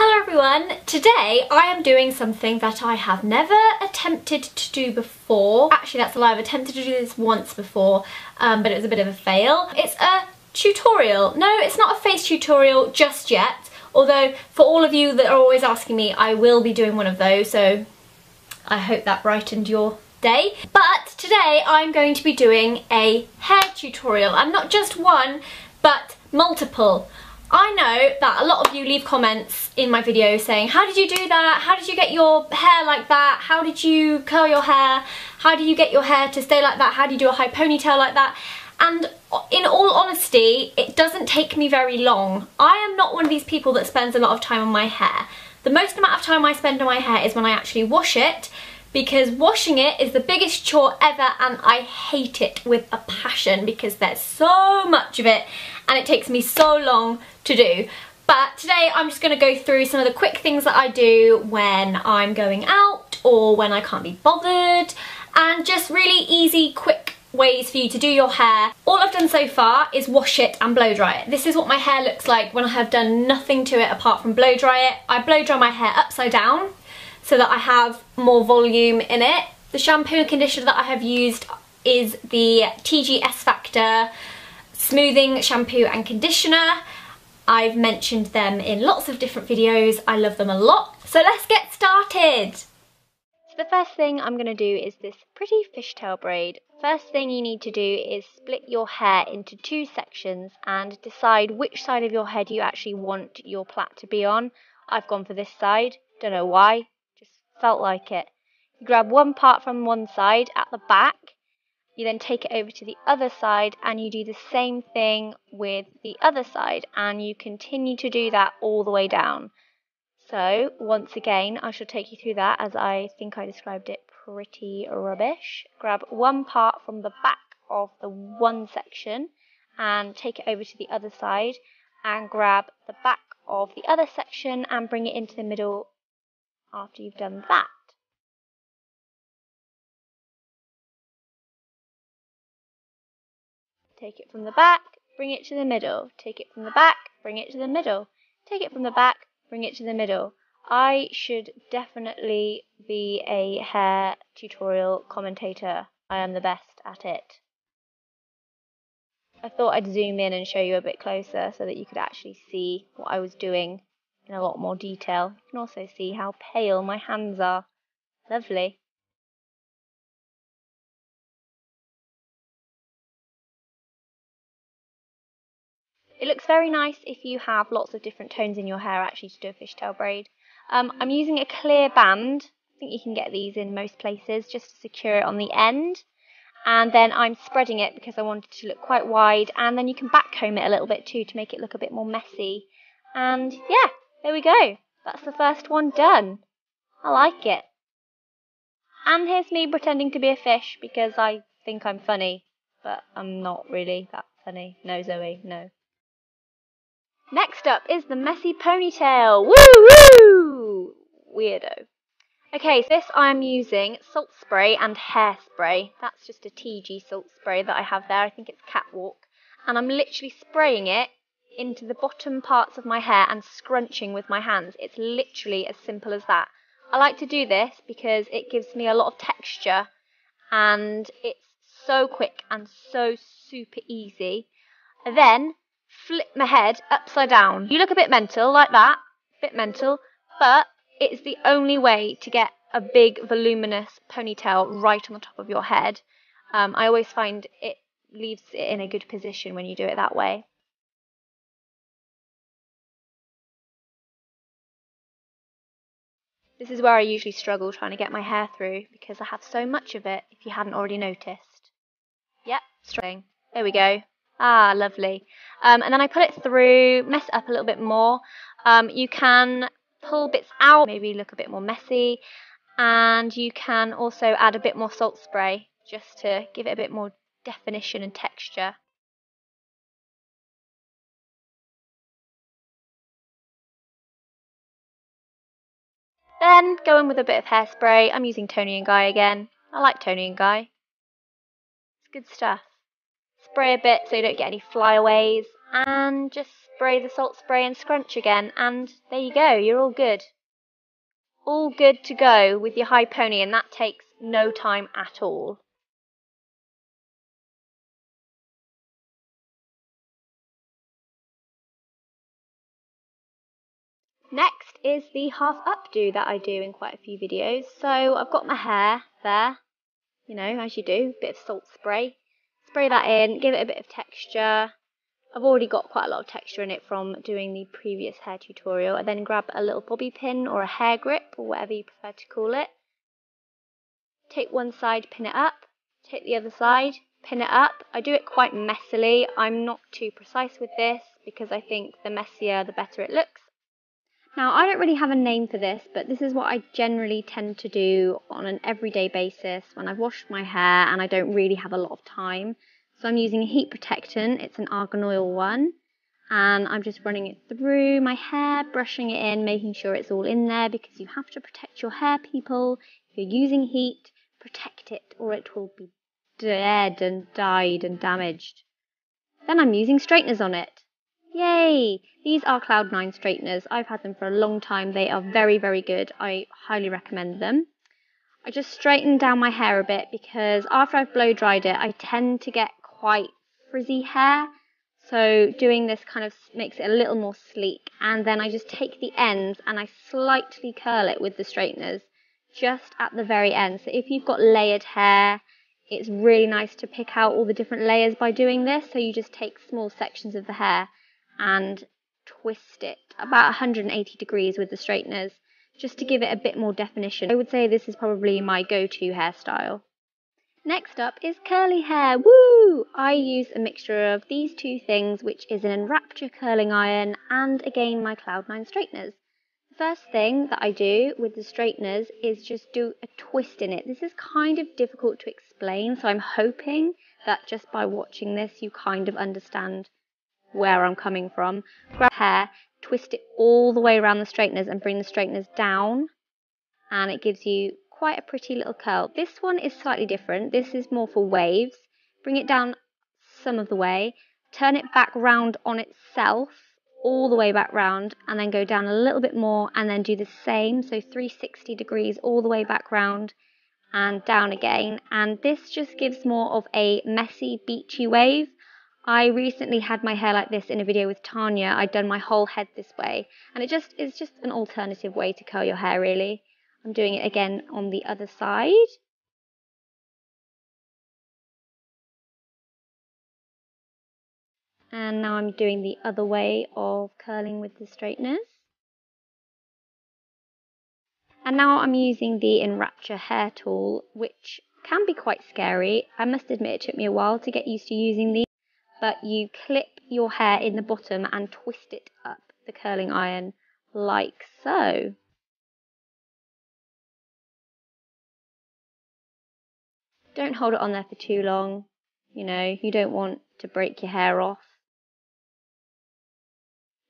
Hello everyone! Today I am doing something that I have never attempted to do before. Actually that's a lie, I've attempted to do this once before, but it was a bit of a fail. It's a tutorial. No, it's not a face tutorial just yet, although for all of you that are always asking me, I will be doing one of those, so I hope that brightened your day. But today I'm going to be doing a hair tutorial, and not just one, but multiple. I know that a lot of you leave comments in my videos saying, how did you do that? How did you get your hair like that? How did you curl your hair? How do you get your hair to stay like that? How do you do a high ponytail like that? And in all honesty, it doesn't take me very long. I am not one of these people that spends a lot of time on my hair. The most amount of time I spend on my hair is when I actually wash it, because washing it is the biggest chore ever and I hate it with a passion because there's so much of it and it takes me so long to do. But today I'm just going to go through some of the quick things that I do when I'm going out or when I can't be bothered, and just really easy, quick ways for you to do your hair. All I've done so far is wash it and blow dry it. This is what my hair looks like when I have done nothing to it apart from blow dry it. I blow dry my hair upside down so that I have more volume in it. The shampoo and conditioner that I have used is the TGS Factor Smoothing Shampoo and Conditioner. I've mentioned them in lots of different videos. I love them a lot. So let's get started. So the first thing I'm going to do is this pretty fishtail braid. First thing you need to do is split your hair into two sections and decide which side of your head you actually want your plait to be on. I've gone for this side, don't know why. Felt like it. You grab one part from one side at the back, you then take it over to the other side and you do the same thing with the other side, and you continue to do that all the way down. So once again I shall take you through that, as I think I described it pretty rubbish. Grab one part from the back of the one section and take it over to the other side, and grab the back of the other section and bring it into the middle after you've done that. Take it from the back, bring it to the middle. Take it from the back, bring it to the middle. Take it from the back, bring it to the middle. I should definitely be a hair tutorial commentator. I am the best at it. I thought I'd zoom in and show you a bit closer so that you could actually see what I was doing in a lot more detail. You can also see how pale my hands are. Lovely. It looks very nice if you have lots of different tones in your hair actually to do a fishtail braid. I'm using a clear band. I think you can get these in most places, just to secure it on the end. And then I'm spreading it because I want it to look quite wide, and then you can backcomb it a little bit too to make it look a bit more messy. And yeah, there we go. That's the first one done. I like it. And here's me pretending to be a fish because I think I'm funny, but I'm not really that funny. No, Zoe, no. Next up is the messy ponytail. Woo woo! Weirdo. Okay, so this I'm using salt spray and hairspray. That's just a TG salt spray that I have there. I think it's Catwalk. And I'm literally spraying it into the bottom parts of my hair and scrunching with my hands. It's literally as simple as that. I like to do this because it gives me a lot of texture and it's so quick and so super easy. And then flip my head upside down. You look a bit mental like that, bit mental, but it's the only way to get a big voluminous ponytail right on the top of your head. I always find it leaves it in a good position when you do it that way. This is where I usually struggle trying to get my hair through because I have so much of it, if you hadn't already noticed. Yep, struggling. There we go. Ah, lovely. And then I put it through, mess it up a little bit more. You can pull bits out, maybe look a bit more messy. And you can also add a bit more salt spray just to give it a bit more definition and texture. Then go in with a bit of hairspray. I'm using Tony & Guy again. I like Tony & Guy. It's good stuff. Spray a bit so you don't get any flyaways, and just spray the salt spray and scrunch again, and there you go, you're all good. All good to go with your high pony, and that takes no time at all. Next is the half updo that I do in quite a few videos. So I've got my hair there, you know, as you do, bit of salt spray. Spray that in, give it a bit of texture. I've already got quite a lot of texture in it from doing the previous hair tutorial. I then grab a little bobby pin or a hair grip or whatever you prefer to call it. Take one side, pin it up. Take the other side, pin it up. I do it quite messily. I'm not too precise with this because I think the messier the better it looks. Now, I don't really have a name for this, but this is what I generally tend to do on an everyday basis when I've washed my hair and I don't really have a lot of time. So I'm using a heat protectant. It's an argan oil one, and I'm just running it through my hair, brushing it in, making sure it's all in there because you have to protect your hair, people. If you're using heat, protect it or it will be dead and dyed and damaged. Then I'm using straighteners on it. Yay! These are Cloud9 straighteners. I've had them for a long time. They are very, very good. I highly recommend them. I just straighten down my hair a bit because after I've blow dried it, I tend to get quite frizzy hair. So doing this kind of makes it a little more sleek. And then I just take the ends and I slightly curl it with the straighteners just at the very end. So if you've got layered hair, it's really nice to pick out all the different layers by doing this. So you just take small sections of the hair and twist it about 180 degrees with the straighteners just to give it a bit more definition. I would say this is probably my go-to hairstyle. Next up is curly hair. Woo! I use a mixture of these two things, which is an Enrapture curling iron and again my Cloud9 straighteners. The first thing that I do with the straighteners is just do a twist in it. This is kind of difficult to explain, so I'm hoping that just by watching this you kind of understand where I'm coming from. Grab hair, twist it all the way around the straighteners and bring the straighteners down, and it gives you quite a pretty little curl. This one is slightly different. This is more for waves. Bring it down some of the way, turn it back round on itself, all the way back round, and then go down a little bit more and then do the same, so 360 degrees all the way back round and down again. And this just gives more of a messy, beachy wave. I recently had my hair like this in a video with Tanya. I'd done my whole head this way, and it's just an alternative way to curl your hair, really. I'm doing it again on the other side. And now I'm doing the other way of curling with the straighteners. And now I'm using the Enrapture hair tool, which can be quite scary. I must admit it took me a while to get used to using these. But you clip your hair in the bottom and twist it up the curling iron like so. Don't hold it on there for too long. You know, you don't want to break your hair off.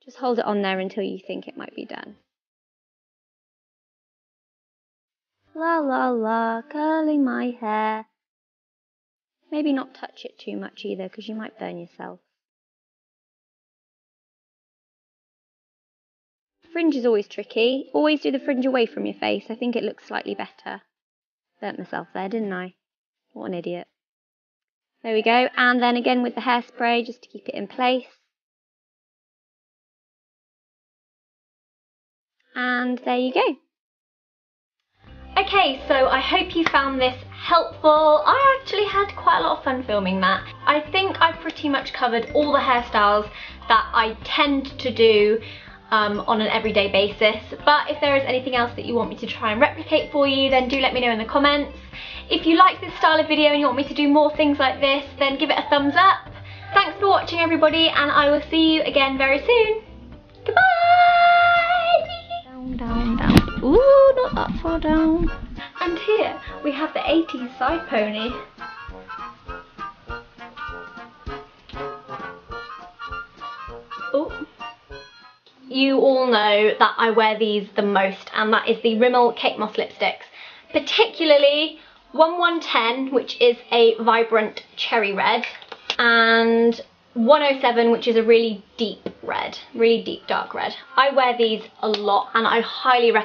Just hold it on there until you think it might be done. La la la, curling my hair. Maybe not touch it too much either because you might burn yourself. Fringe is always tricky. Always do the fringe away from your face. I think it looks slightly better. Burnt myself there, didn't I? What an idiot. There we go. And then again with the hairspray just to keep it in place. And there you go. Okay, so I hope you found this helpful. I actually had quite a lot of fun filming that. I think I pretty much covered all the hairstyles that I tend to do on an everyday basis, but if there is anything else that you want me to try and replicate for you, then do let me know in the comments. If you like this style of video and you want me to do more things like this, then give it a thumbs up. Thanks for watching, everybody, and I will see you again very soon. Goodbye! Down, down, down. Ooh, not that far down. And here we have the 80s side pony. Oh. You all know that I wear these the most, and that is the Rimmel Kate Moss lipsticks, particularly 1110, which is a vibrant cherry red, and 107, which is a really deep red, really deep dark red. I wear these a lot and I highly recommend